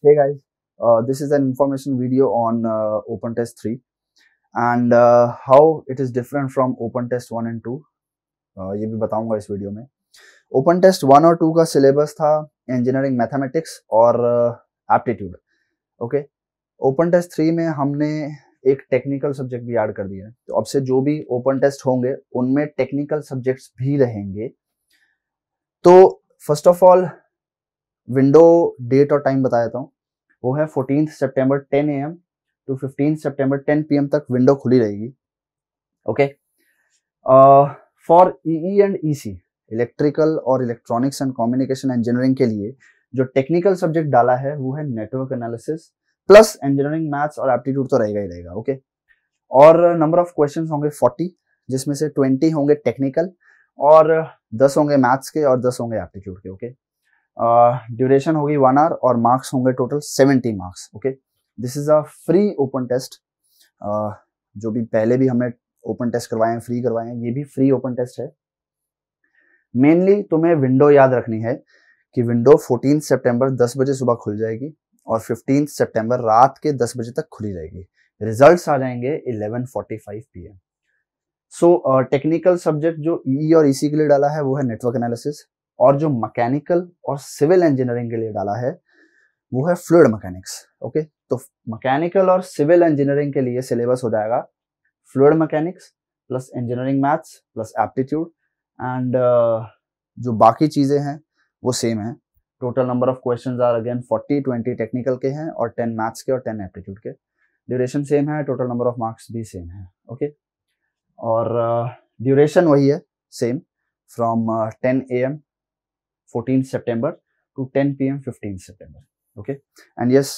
Hey guys, this is an information video on Open Test 3 and how it is different from Open Test 1 and 2. ये भी बताऊंगा इस video में। Open Test 1 और 2 का syllabus था इंजीनियरिंग मैथमेटिक्स और एप्टीट्यूड। ओके, ओपन टेस्ट 3 में हमने एक टेक्निकल सब्जेक्ट भी ऐड कर दिया है, तो अब से जो भी ओपन टेस्ट होंगे उनमें टेक्निकल सब्जेक्ट्स भी रहेंगे। तो first of all window date और टाइम बता देता हूँ। वो है 14 सितंबर 10 AM टू 15 सितंबर 10 PM तक विंडो खुली रहेगी। Okay, for EE and EC electrical और इलेक्ट्रॉनिक्स एंड कम्युनिकेशन इंजीनियरिंग के लिए जो टेक्निकल सब्जेक्ट डाला है वो है network analysis plus engineering maths और एप्टीट्यूड तो रहेगा ही रहेगा। ओके, और नंबर ऑफ क्वेश्चंस होंगे 40, जिसमें से 20 होंगे टेक्निकल और 10 होंगे मैथ्स के और 10 होंगे एप्टीट्यूड के। ओके, ड्यूरेशन होगी 1 आवर और मार्क्स होंगे total 70 marks. Okay, this is a free open test. जो भी पहले भी हमने ओपन टेस्ट करवाए हैं, फ्री करवाए हैं, ये भी फ्री ओपन टेस्ट है। मेनली तुम्हें विंडो याद रखनी है कि विंडो 14 सितंबर 10 बजे सुबह खुल जाएगी और 15 सितंबर रात के 10 बजे तक खुली रहेगी। रिजल्ट्स आ जाएंगे 11:45 PM। सो टेक्निकल सब्जेक्ट जो ईई और ईसी के लिए डाला है वो है नेटवर्क एनालिसिस, और जो मैकेनिकल और सिविल इंजीनियरिंग के लिए डाला है वो है फ्लूइड मैकेनिक्स। ओके, तो मैकेनिकल और सिविल इंजीनियरिंग के लिए सिलेबस हो जाएगा fluid mechanics plus engineering maths plus aptitude and जो बाकी चीजें हैं वो सेम है। Total number of questions are again 40, 20 technical के हैं और 10 मैथ्स के और 10 एप्टीट्यूड के। ड्यूरेशन सेम है, टोटल नंबर ऑफ मार्क्स भी सेम है। ओके, और ड्यूरेशन वही है same, from 10 AM 14 September to 10 PM 15 September. Okay, and yes,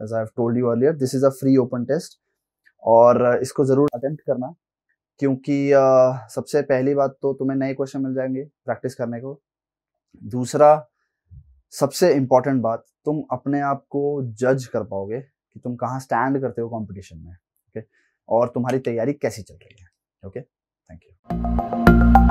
as I have told you earlier, this is a free open test और इसको जरूर attempt करना, क्योंकि सबसे पहली बात तो तुम्हें नए क्वेश्चन मिल जाएंगे प्रैक्टिस करने को। दूसरा सबसे इम्पोर्टेंट बात, तुम अपने आप को जज कर पाओगे कि तुम कहाँ स्टैंड करते हो कंपटीशन में। ओके, और तुम्हारी तैयारी कैसी चल रही है। Okay, thank you.